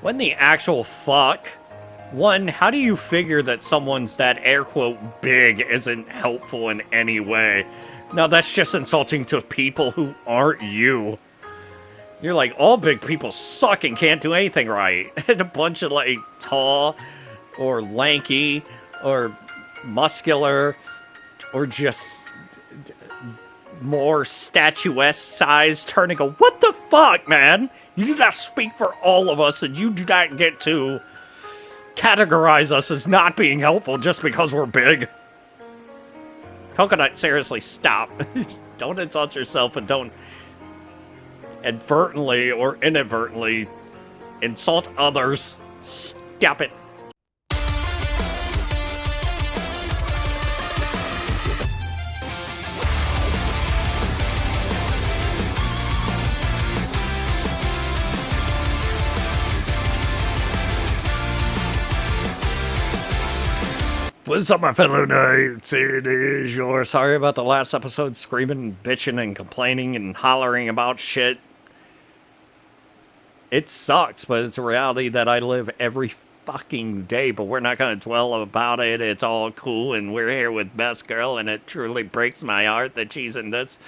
When the actual fuck? One, how do you figure that someone's that air quote big isn't helpful in any way? No, that's just insulting to people who aren't you. You're like, all big people suck and can't do anything right. And a bunch of like tall or lanky or muscular or just more statuesque size turn and go, what the fuck, man? You do not speak for all of us, and you do not get to categorize us as not being helpful just because we're big. Coconut, seriously, stop. Don't insult yourself and don't advertently or inadvertently insult others. Stop it. What's up, my fellow knights? It is your sorry about the last episode, screaming, bitching, and complaining and hollering about shit. It sucks, but it's a reality that I live every fucking day, but we're not going to dwell about it. It's all cool, and we're here with Best Girl, and it truly breaks my heart that she's in this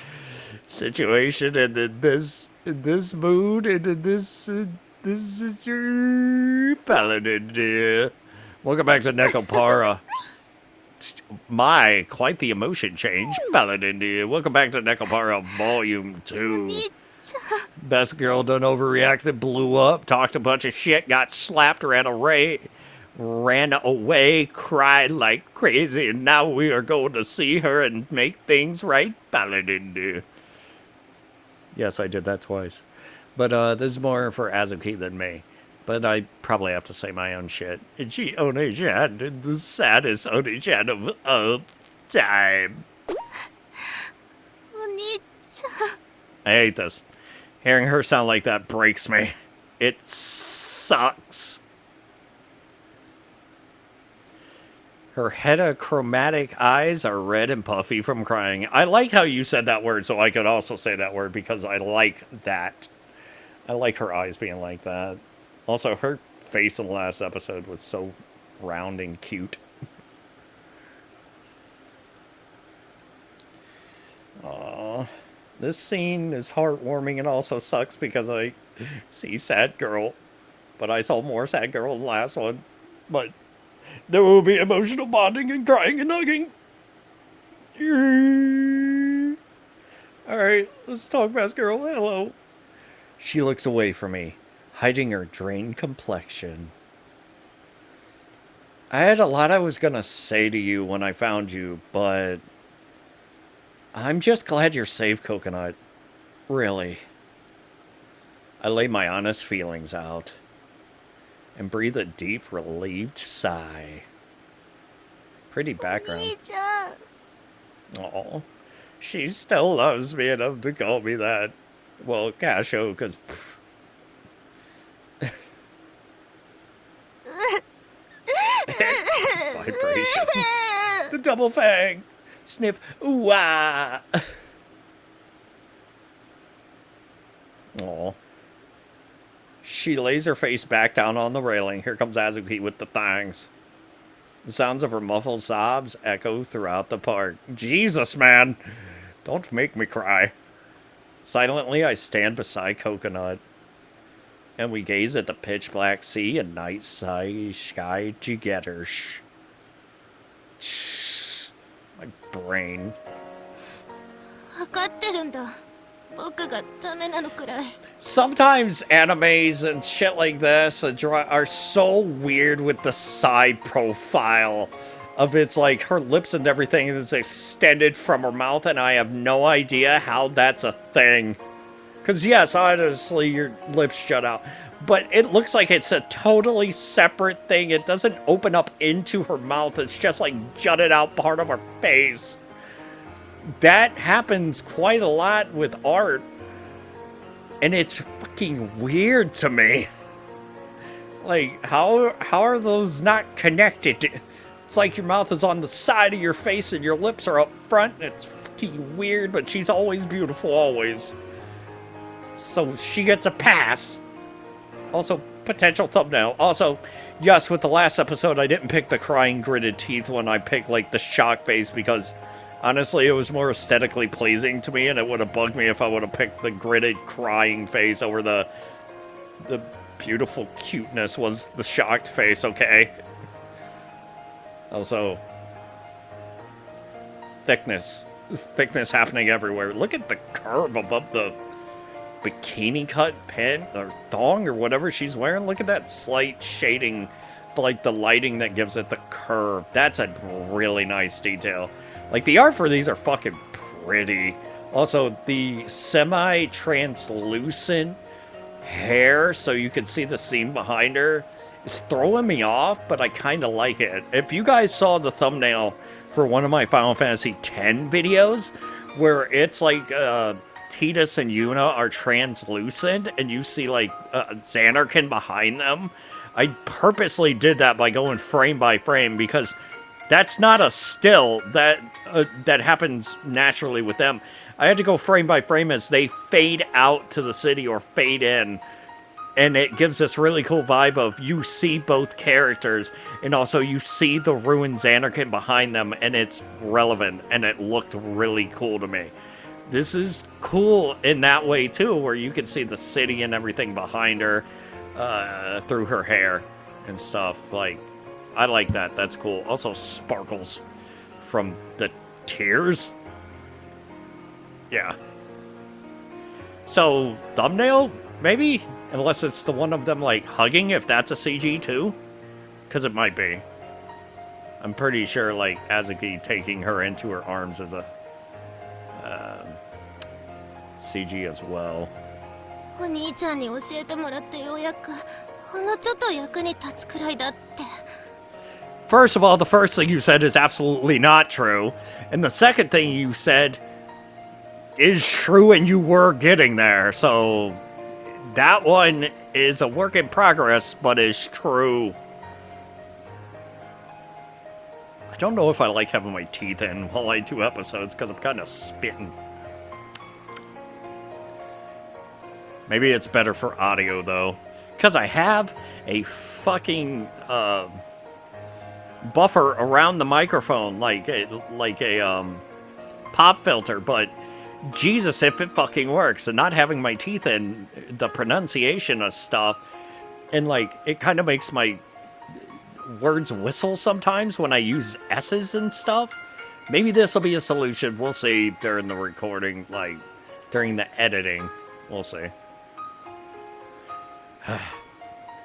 situation, and in this mood, and in this paladin, dear. Welcome back to Nekopara. My, quite the emotion change, paladin, dear. Welcome back to Nekopara Vol.2. Best Girl done overreacted, blew up, talked a bunch of shit, got slapped, ran away, cried like crazy, and now we are going to see her and make things right, paladin, dear. Yes, I did that twice. But this is more for Azuki than me. But I probably have to say my own shit. And she only chatted the saddest only chat of all time. I hate this. Hearing her sound like that breaks me. It sucks. Her heterochromatic eyes are red and puffy from crying. I like how you said that word, so I could also say that word because I like that. I like her eyes being like that. Also, her face in the last episode was so round and cute. Aww. This scene is heartwarming and also sucks because I see sad girl. But I saw more sad girl in the last one. But there will be emotional bonding and crying and hugging. Alright, let's talk, best girl. Hello. She looks away from me, hiding her drained complexion. I had a lot I was gonna say to you when I found you, but I'm just glad you're safe, Coconut. Really. I lay my honest feelings out and breathe a deep, relieved sigh. Pretty background. Aw. She still loves me enough to call me that. Well, Casho, because... Vibrations. The double fang. Sniff. Ooh, ah. Aw. She lays her face back down on the railing. Here comes Azuki with the thangs. The sounds of her muffled sobs echo throughout the park. Jesus, man! Don't make me cry. Silently, I stand beside Coconut, and we gaze at the pitch-black sea and night sky together. Shh. My brain. Sometimes animes and shit like this are so weird with the side profile of it's like her lips and everything is extended from her mouth, and I have no idea how that's a thing. Because yes, honestly, your lips jut out, but it looks like it's a totally separate thing. It doesn't open up into her mouth. It's just like jutted out part of her face. That happens quite a lot with art, and it's fucking weird to me. Like, how are those not connected? It's like your mouth is on the side of your face and your lips are up front, and it's quirky, weird, but she's always beautiful, always. So she gets a pass. Also, potential thumbnail. Also, yes, with the last episode, I didn't pick the crying gritted teeth one. I picked, like, the shock face because, honestly, it was more aesthetically pleasing to me, and it would have bugged me if I would have picked the gritted crying face over the beautiful cuteness was the shocked face, okay? Also, thickness. There's thickness happening everywhere. Look at the curve above the bikini cut pant or thong or whatever she's wearing. Look at that slight shading, like the lighting that gives it the curve. That's a really nice detail. Like, the art for these are fucking pretty. Also, the semi-translucent hair so you can see the scene behind her is throwing me off, but I kind of like it. If you guys saw the thumbnail for one of my Final Fantasy X videos, where it's like Tidus and Yuna are translucent, and you see like Xanarkin behind them, I purposely did that by going frame by frame, because that's not a still that happens naturally with them. I had to go frame by frame as they fade out to the city or fade in. And it gives this really cool vibe of you see both characters, and also you see the ruined Xanarkin behind them, and it's relevant, and it looked really cool to me. This is cool in that way, too, where you can see the city and everything behind her through her hair and stuff. Like, I like that. That's cool. Also, sparkles from the tears. Yeah. So, thumbnail? Maybe? Unless it's the one of them, like, hugging, if that's a CG, too? Because it might be. I'm pretty sure, like, Azuki taking her into her arms is a CG as well. First of all, the first thing you said is absolutely not true. And the second thing you said is true, and you were getting there. So that one is a work in progress, but is true. I don't know if I like having my teeth in while I do episodes, because I'm kind of spitting. Maybe it's better for audio, though. Because I have a fucking buffer around the microphone, like a pop filter, but Jesus, if it fucking works. And not having my teeth in, the pronunciation of stuff, and like, it kind of makes my words whistle sometimes when I use S's and stuff. Maybe this will be a solution. We'll see during the recording, like, during the editing. We'll see. I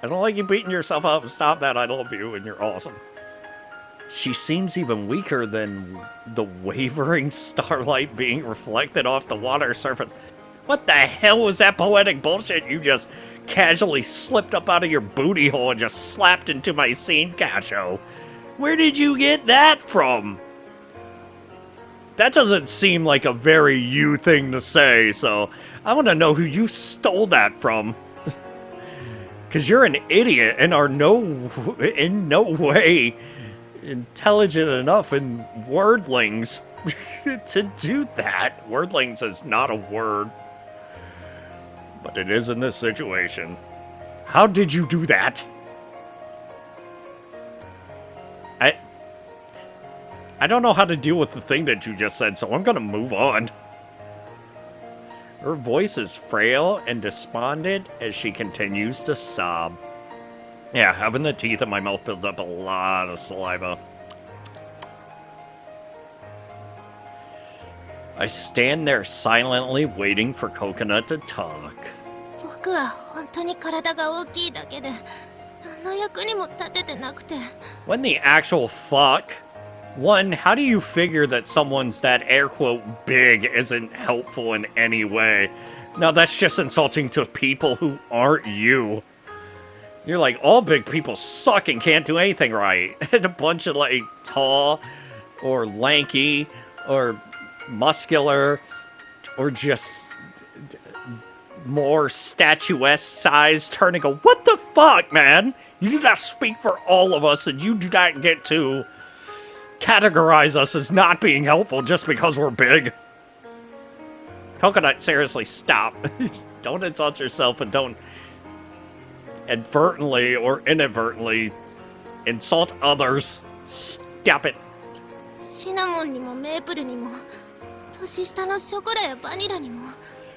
don't like you beating yourself up. Stop that. I love you, and you're awesome. She seems even weaker than the wavering starlight being reflected off the water surface. What the hell was that poetic bullshit you just casually slipped up out of your booty hole and just slapped into my scene, Cacho? Where did you get that from? That doesn't seem like a very you thing to say, so I want to know who you stole that from. Because you're an idiot and are in no way intelligent enough in wordlings to do that. Wordlings is not a word, but it is in this situation. How did you do that? I don't know how to deal with the thing that you just said, so I'm gonna move on. Her voice is frail and despondent as she continues to sob. Yeah, having the teeth in my mouth builds up a lot of saliva. I stand there silently waiting for Coconut to talk. When the actual fuck? One, how do you figure that someone's that air quote big isn't helpful in any way? Now that's just insulting to people who aren't you. You're like, all big people suck and can't do anything right. And a bunch of like tall or lanky or muscular or just more statuesque size turn and go, what the fuck, man? You do not speak for all of us, and you do not get to categorize us as not being helpful just because we're big. Coconut, seriously, stop. Don't insult yourself and don't advertently or inadvertently insult others. Stop it. シナモンにもメープルにも年下のショコラやバニラにも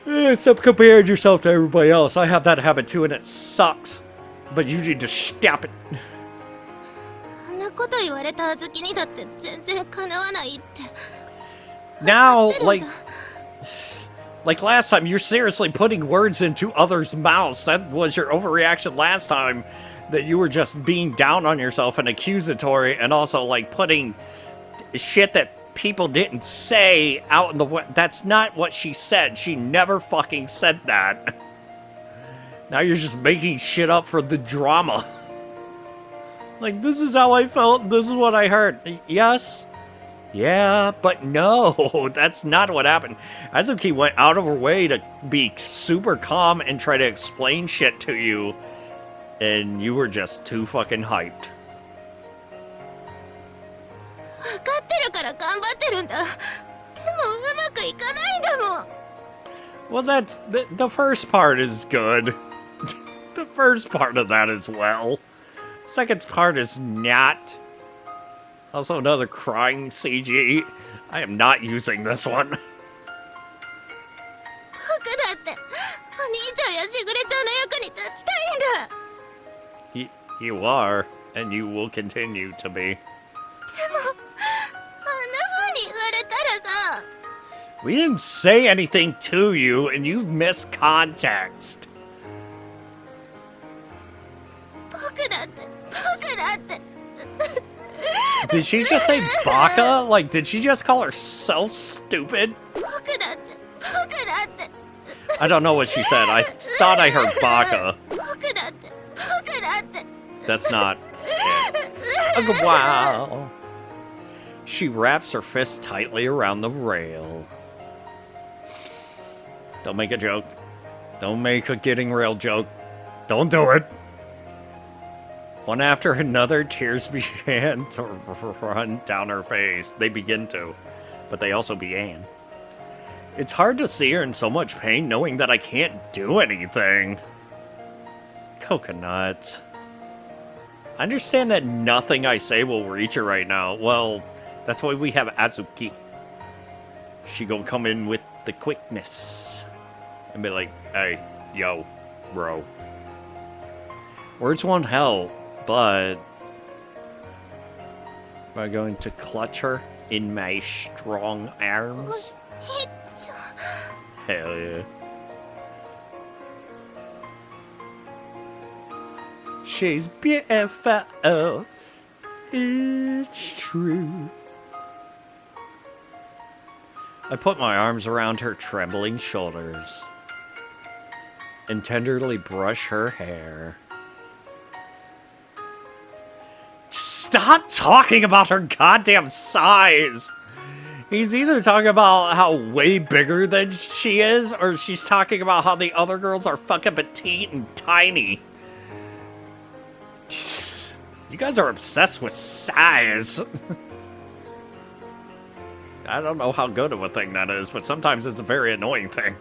Stop comparing yourself to everybody else. I have that habit too, and it sucks. But you need to stop it. あんなこと言われた小豆にだって全然かなわないって Now, 分かってるんだ like last time, you're seriously putting words into others' mouths. That was your overreaction last time, that you were just being down on yourself and accusatory, and also like putting shit that people didn't say out in the way. That's not what she said. She never fucking said that. Now you're just making shit up for the drama. Like, this is how I felt, this is what I heard. Yes? Yeah, but no, that's not what happened. Azuki went out of her way to be super calm and try to explain shit to you, and you were just too fucking hyped. 分かってるから頑張ってるんだでもうまくいかないんだもん Well, that's the first part is good. The first part of that is well. Second part is not. Also another crying CG. I am not using this one. 僕だってお兄ちゃんやしぐれちゃんの役に立ちたいんだ You are, and you will continue to be. でもあんな風に言われたらさ We didn't say anything to you, and you missed context. 僕だって Did she just say baka? Like, did she just call herself stupid? 僕だって I don't know what she said. I thought I heard baka. 僕だって That's not it. Wow. She wraps her fist tightly around the rail. Don't make a joke. Don't make a getting rail joke. Don't do it. One after another, tears began to run down her face. They begin to, but they also began. It's hard to see her in so much pain knowing that I can't do anything. Coconut. I understand that nothing I say will reach her right now. Well, that's why we have Azuki. She gonna come in with the quickness and be like, hey, yo, bro. Words won't help, but am I going to clutch her in my strong arms? お兄ちゃん Hell yeah. She's beautiful. It's true. I put my arms around her trembling shoulders and tenderly brush her hair. Stop talking about her goddamn size! He's either talking about how way bigger than she is, or she's talking about how the other girls are fucking petite and tiny. You guys are obsessed with size. I don't know how good of a thing that is, but sometimes it's a very annoying thing.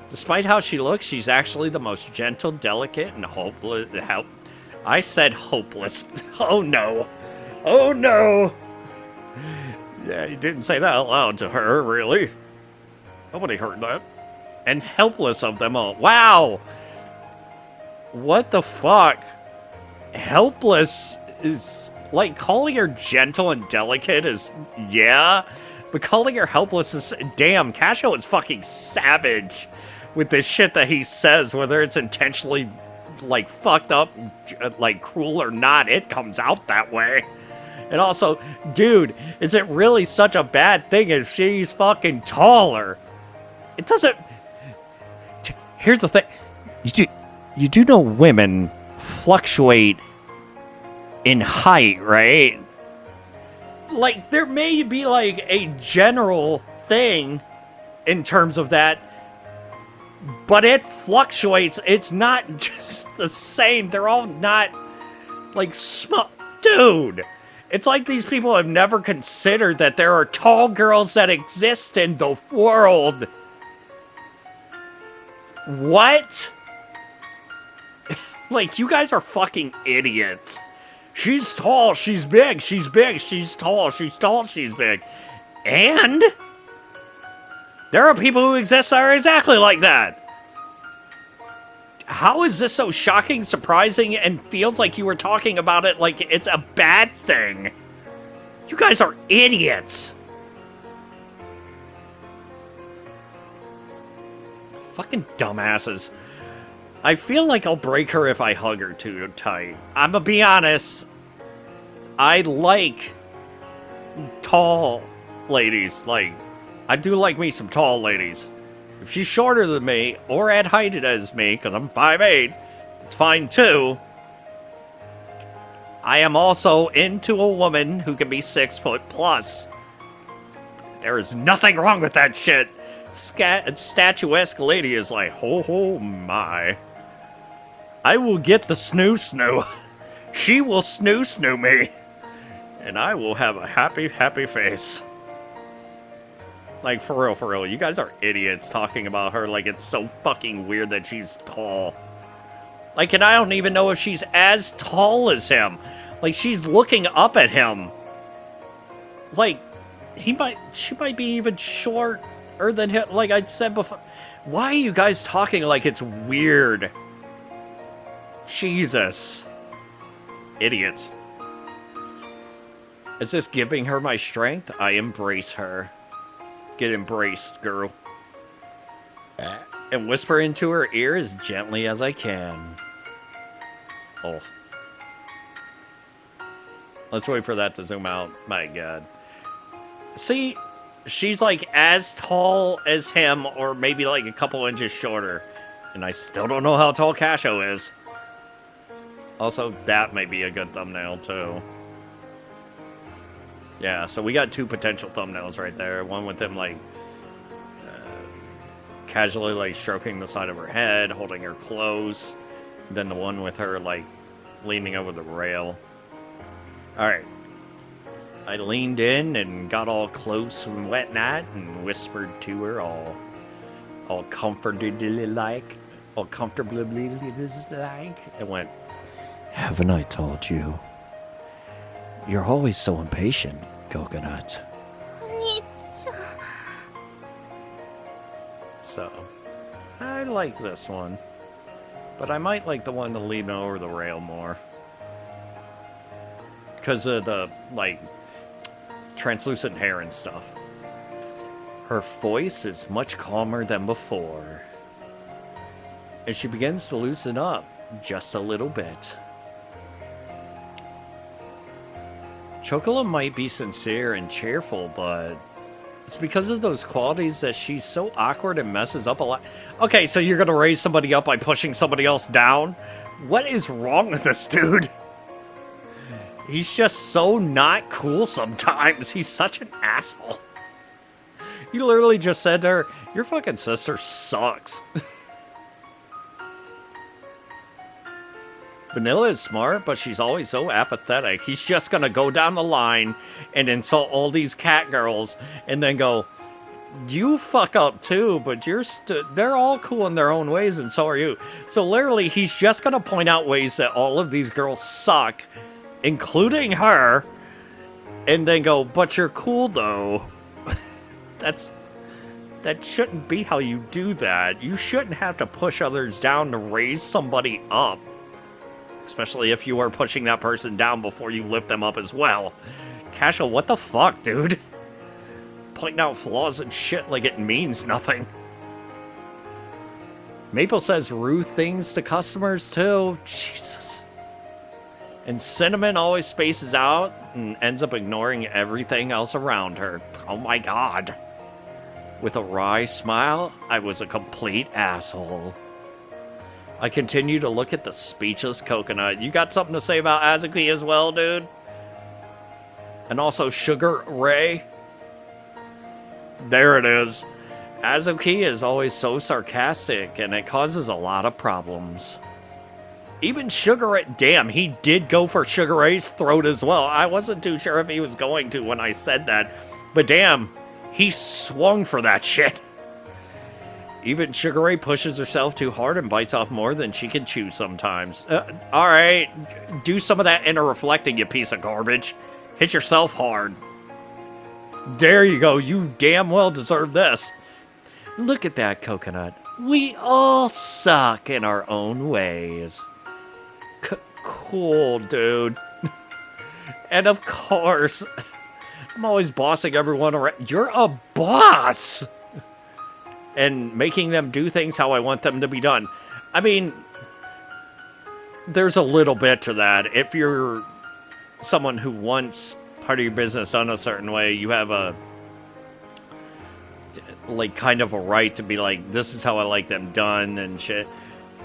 Despite how she looks, she's actually the most gentle, delicate, and hopeless. I said hopeless. Oh no. Oh no. Yeah, you didn't say that out loud to her, really. Nobody heard that. And helpless of them all. Wow. What the fuck? Helpless is... Like, calling her gentle and delicate is... Yeah. But calling her helpless is... Damn, Casho is fucking savage with this shit that he says, whether it's intentionally, like, fucked up, like, cruel or not, it comes out that way. And also, dude, is it really such a bad thing if she's fucking taller? It doesn't... Here's the thing. You do know women fluctuate in height, right? Like, there may be, like, a general thing in terms of that, but it fluctuates. It's not just the same. They're all not, like, small. Dude, It's like these people have never considered that there are tall girls that exist in the world. What? Like, you guys are fucking idiots. She's tall, she's big, she's big, she's tall, she's tall, she's big. And there are people who exist that are exactly like that. How is this so shocking, surprising, and feels like you were talking about it like it's a bad thing? You guys are idiots. Fucking dumbasses. I feel like I'll break her if I hug her too tight. I'm gonna be honest. I like tall ladies. Like, I do like me some tall ladies. If she's shorter than me, or at height as me, because I'm 5'8", it's fine too. I am also into a woman who can be 6 foot plus. There is nothing wrong with that shit. Statuesque lady is like, oh my. I will get the snoo. She will snoo me. And I will have a happy face. Like, for real, you guys are idiots talking about her like it's so fucking weird that she's tall. Like, and I don't even know if she's as tall as him. Like, she's looking up at him. Like, she might be even shorter than him. Like I said before, why are you guys talking like it's weird? Jesus. Idiots. Is this giving her my strength? I embrace her. Get embraced, girl. And whisper into her ear as gently as I can. Oh. Let's wait for that to zoom out. My God. See, she's like as tall as him, or maybe like a couple inches shorter. And I still don't know how tall Casho is. Also, that may be a good thumbnail, too. Yeah, so we got 2 potential thumbnails right there. One with him, like, casually, like, stroking the side of her head, holding her close. Then the one with her, like, leaning over the rail. Alright. I leaned in and got all close and whatnot and whispered to her all comfortably like, and went, haven't I told you? You're always so impatient, Coconut. So, I like this one. But I might like the one to lean over the rail more. Because of the, like, translucent hair and stuff. Her voice is much calmer than before. And she begins to loosen up just a little bit. Chocola might be sincere and cheerful, but it's because of those qualities that she's so awkward and messes up a lot. Okay, so you're gonna raise somebody up by pushing somebody else down? What is wrong with this dude? He's just so not cool sometimes. He's such an asshole. You literally just said to her, your fucking sister sucks. Vanilla is smart, but she's always so apathetic. He's just gonna go down the line and insult all these cat girls and then go, you fuck up too, but they're all cool in their own ways and so are you. So literally, he's just gonna point out ways that all of these girls suck, including her, and then go, but you're cool though. That shouldn't be how you do that. You shouldn't have to push others down to raise somebody up. Especially if you are pushing that person down before you lift them up as well. Casho, what the fuck, dude? Pointing out flaws and shit like it means nothing. Maple says rude things to customers, too. Jesus. And Cinnamon always spaces out and ends up ignoring everything else around her. Oh my god. With a wry smile, I was a complete asshole. I continue to look at the speechless Coconut. You got something to say about Azuki as well, dude? And also Sugar Ray? There it is. Azuki is always so sarcastic, and it causes a lot of problems. Even Sugar Ray, damn, he did go for Sugar Ray's throat as well. I wasn't too sure if he was going to when I said that, but damn, he swung for that shit. Even Sugar Ray pushes herself too hard and bites off more than she can chew sometimes. Alright, do some of that inner reflecting, you piece of garbage. Hit yourself hard. There you go, you damn well deserve this. Look at that, Coconut. We all suck in our own ways. Cool, dude. And of course, I'm always bossing everyone around. You're a boss! And making them do things how I want them to be done. I mean, there's a little bit to that. If you're someone who wants part of your business done a certain way, you have a, like, kind of a right to be like, this is how I like them done and shit.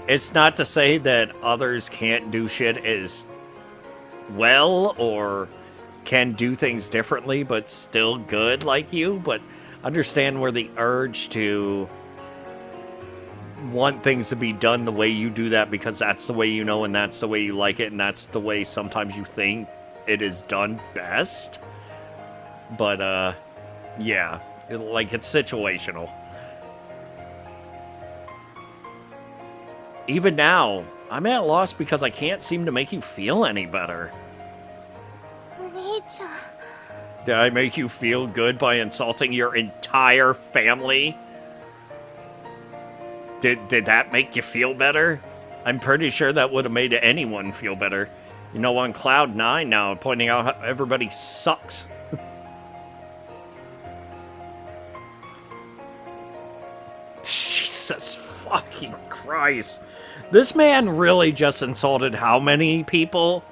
It's not to say that others can't do shit as well or can do things differently but still good like you, but understand where the urge to want things to be done the way you do that because that's the way you know and that's the way you like it and that's the way sometimes you think it is done best. But yeah, it's situational. Even now, I'm at a loss because I can't seem to make you feel any better. お兄ちゃん Did I make you feel good by insulting your entire family? Did that make you feel better? I'm pretty sure that would have made anyone feel better. You know, on Cloud 9 now, pointing out how everybody sucks. Jesus fucking Christ. This man really just insulted how many people,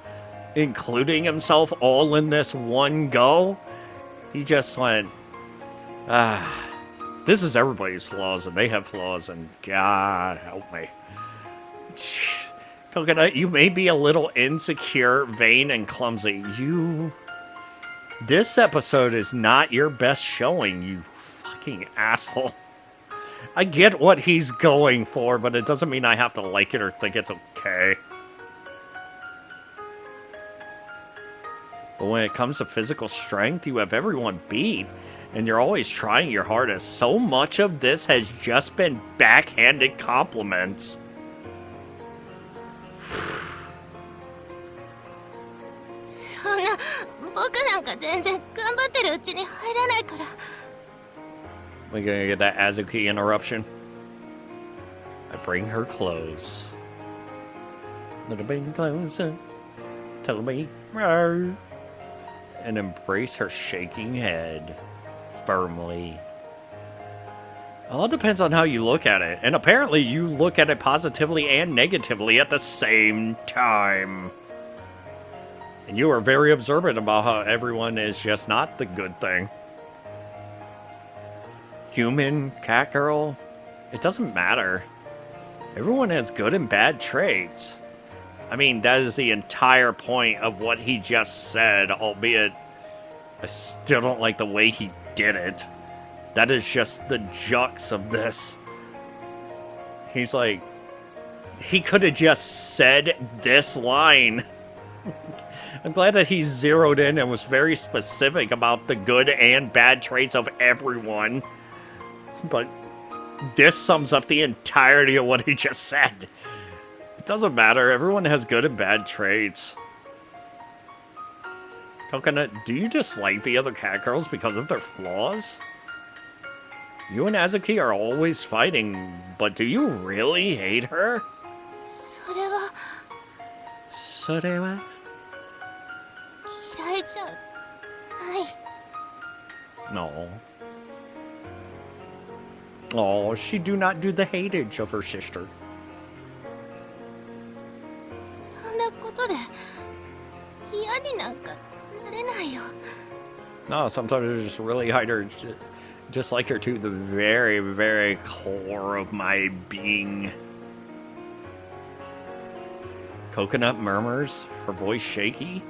including himself, all in this one go? He just went, this is everybody's flaws, and they have flaws, and God help me. Coconut, you may be a little insecure, vain, and clumsy. This episode is not your best showing, you fucking asshole. I get what he's going for, but it doesn't mean I have to like it or think it's okay. But when it comes to physical strength, you have everyone beat, and you're always trying your hardest. So much of this has just been backhanded compliments. そんな僕なんか全然頑張ってるうちに入らないから We're gonna get that Azuki interruption. I bring her close. Little bit closer. Tell me. Rawr. And embrace her shaking head. Firmly. All depends on how you look at it. And apparently you look at it positively and negatively at the same time. And you are very observant about how everyone is just not the good thing. Human, cat girl, it doesn't matter. Everyone has good and bad traits. I mean, that is the entire point of what he just said, albeit I still don't like the way he did it. That is just the jux of this. He's like, he could have just said this line. I'm glad that he zeroed in and was very specific about the good and bad traits of everyone. But this sums up the entirety of what he just said. It doesn't matter. Everyone has good and bad traits. Coconut, do you dislike the other cat girls because of their flaws? You and Azuki are always fighting, but do you really hate her? それはそれは嫌いじゃない No. Oh, she do not do the hatage of her sister. そんなことで嫌になんかなれないよ No, sometimes I just really hide her, just like her to the very, very core of my being. Coconut murmurs, her voice shaky,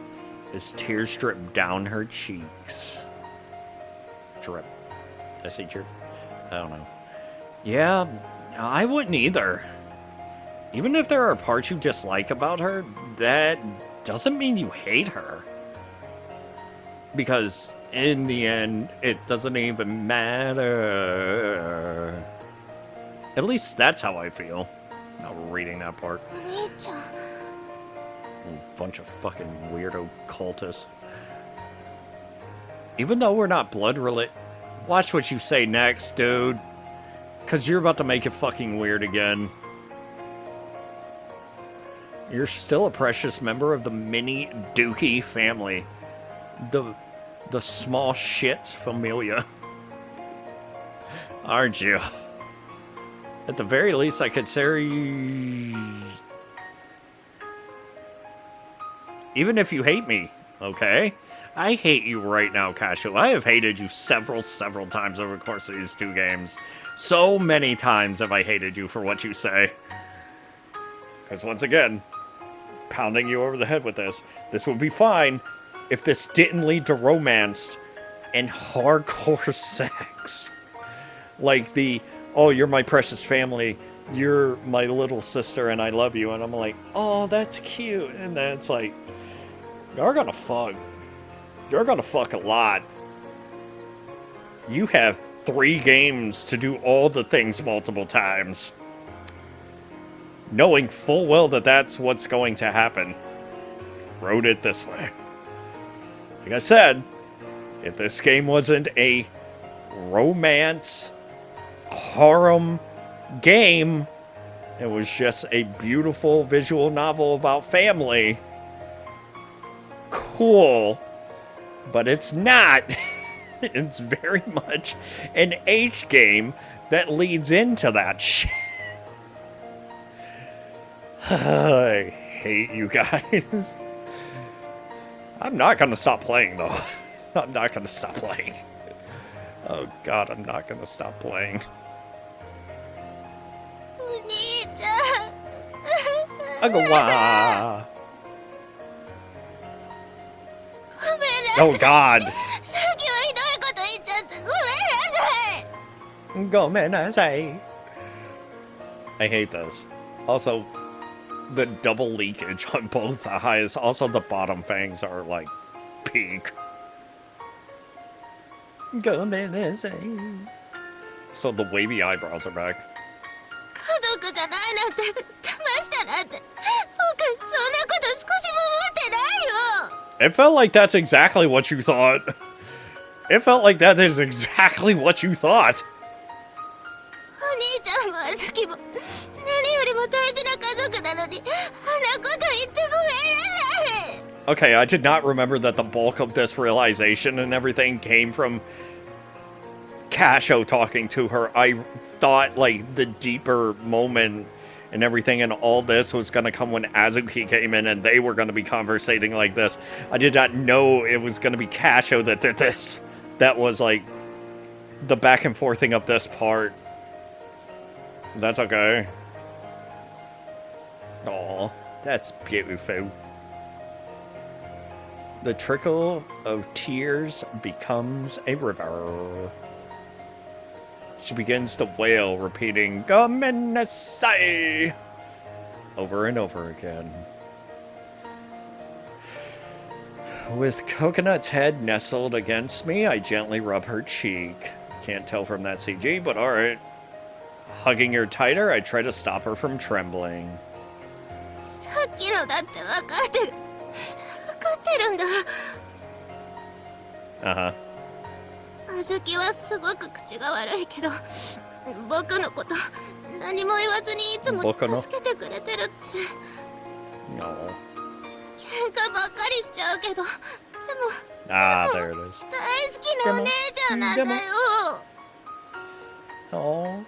as tears drip down her cheeks. Drip. Did I say drip? I don't know. Yeah, I wouldn't either. Even if there are parts you dislike about her, that doesn't mean you hate her. Because in the end, it doesn't even matter. At least that's how I feel. Not reading that part. お兄ちゃん Bunch of fucking weirdo cultists. Even though we're not blood related, watch what you say next, dude. Cause you're about to make it fucking weird again. You're still a precious member of the mini Dookie family. The small shits familia. Aren't you? At the very least, I consider you... Even if you hate me, okay? I hate you right now, Cashew. I have hated you several times over the course of these 2 games. So many times have I hated you for what you say. Because once again, pounding you over the head with this would be fine if this didn't lead to romance and hardcore sex. Like the, oh, you're my precious family, you're my little sister, and I love you. And I'm like, oh, that's cute. And then it's like, you're gonna fuck. You're gonna fuck a lot. You have 3 games to do all the things multiple times. Knowing full well that that's what's going to happen. Wrote it this way. Like I said, if this game wasn't a romance harem game, it was just a beautiful visual novel about family, cool. But it's not. It's very much an H game that leads into that shit. I hate you guys. I'm not gonna stop playing, though. I'm not gonna stop playing. Oh god, I'm not gonna stop playing. お兄ちゃん Agawa. ごめんなさい Oh god. さっきはひどいこと言っちゃってごめんなさい Gomenasai. I hate this. Also, the double leakage on both eyes. Also, the bottom fangs are like pink. Gomenasai. So the wavy eyebrows are back. 家族じゃないなんて騙したなんて僕そんなこと少しも思ってないよ It felt like that's exactly what you thought. It felt like that is exactly what you thought. お兄ちゃんもあずきも何よりも大事な家族なのにあんなこと言ってごめんなさい Okay, I did not remember that the bulk of this realization and everything came from Kasho talking to her. I thought, like, the deeper moment and everything and all this was going to come when Azuki came in and they were going to be conversating like this. I did not know it was going to be Kasho that did this. That was, like, the back and forthing of this part. That's okay. Aw, that's beautiful. The trickle of tears becomes a river. She begins to wail, repeating, "Gomenasai!" over and over again. With Coconut's head nestled against me, I gently rub her cheek. Can't tell from that CG, but alright. Hugging her tighter, I try to stop her from trembling. さっきのだって分かってる分かってるんだ Uh-huh. あずきはすごく口が悪いけど僕のこと何も言わずにいつも助けてくれてるって No. 喧嘩ばっかりしちゃうけどでも Ah, there it is. 大好きなお姉ちゃんなんだよ Oh,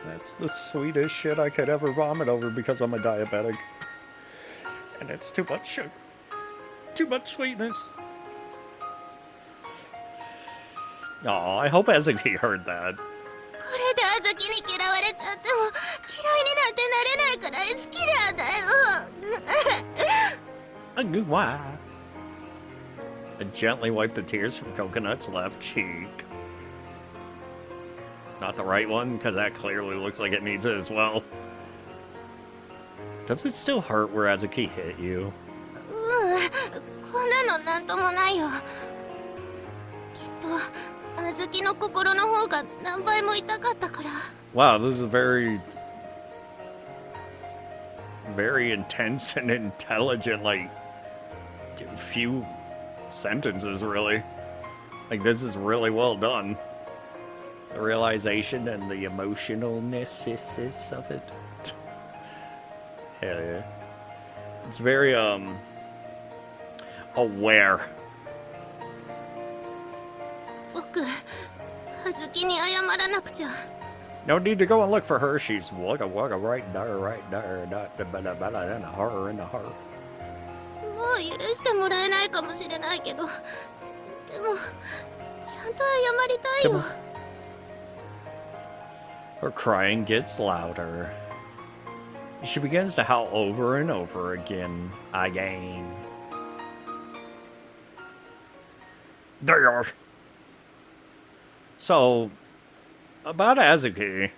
that's the sweetest shit I could ever vomit over because I'm a diabetic. And it's too much sugar. Too much sweetness. Aw, I hope Azuki heard that. これであずきに嫌われちゃっても嫌いになんてなれないくらい好きなんだよ Why? I gently wipe the tears from Coconut's left cheek. Not the right one, because that clearly looks like it needs it as well. Does it still hurt where Azuki hit you? こんなのなんともないよ。きっと小豆の心の方が何倍も痛かったから。 Wow, this is very, very intense and intelligent, like, few sentences, really. Like, this is really well done. The realization and the emotionalness of it. Hell yeah. It's very, aware. 僕小豆に謝らなくちゃ。 No need to go and look for her. She's wugga wugga right there, right there. In the heart, in the heart. もう許してもらえないかもしれないけど、でもちゃんと謝りたいよ。 Her crying gets louder. She begins to howl over and over again. There you are. So, about Azuki,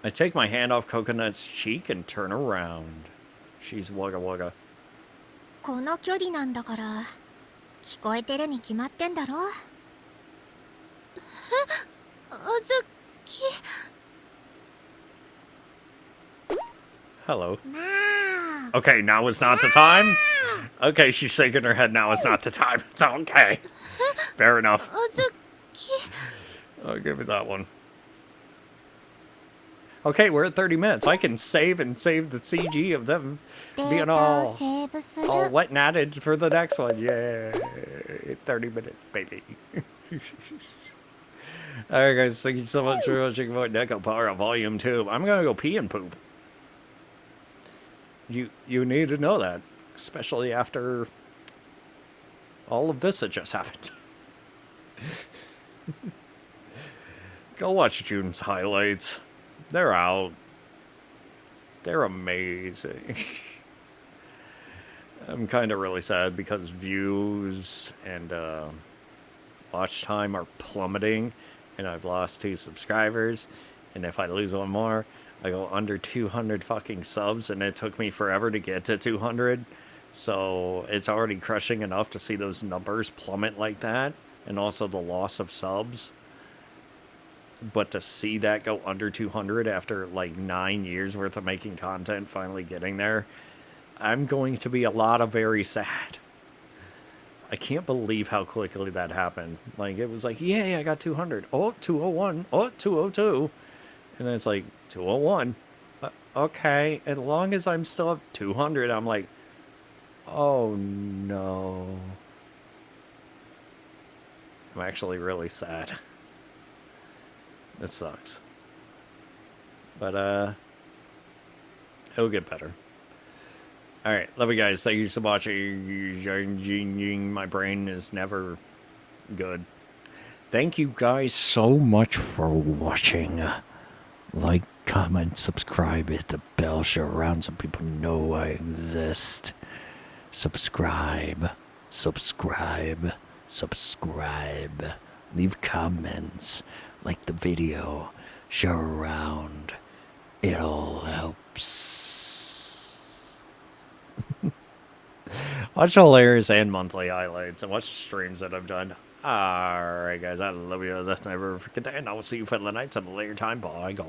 I take my hand off Coconut's cheek and turn around. She's wugga wugga. この距離なんだから聞こえてるに決まってんだろ。小豆。 Hello. Wow. Okay, now is not the time. Okay, she's shaking her head. Now is not the time. It's okay. Fair enough. 小豆。 I'll give it that one. Okay, we're at 30 minutes. I can save the CG of them デ being ータを all セーブする。 wet and added for the next one. Yay. 30 minutes, baby. Alright, guys. Thank you so much for watching Nekopara Vol. 2. I'm gonna go pee and poop. You need to know that. Especially after all of this that just happened. Go watch June's highlights. They're out. They're amazing. I'm kind of really sad because views and watch time are plummeting, and I've lost 2 subscribers. And if I lose one more, I go under 200 fucking subs, and it took me forever to get to 200. So it's already crushing enough to see those numbers plummet like that, and also the loss of subs. But to see that go under 200 after like 9 years worth of making content finally getting there, I'm going to be a lot of very sad. I can't believe how quickly that happened. Like, it was like, yay, I got 200. Oh, 201. Oh, 202. And then it's like, 201. Okay, as long as I'm still at 200, I'm like, oh no. I'm actually really sad. It sucks. But, it'll get better. Alright, love you guys. Thank you so much. My brain is never good. Thank you guys so much for watching. Like, comment, subscribe, hit the bell, share around so people know I exist. Subscribe. Leave comments. Like the video. Share around. It all helps. Watch hilarious and monthly highlights and watch streams that I've done. Alright, guys, I love you. That's never forget that, and I will see you for the nights at a later time. Bye, guys.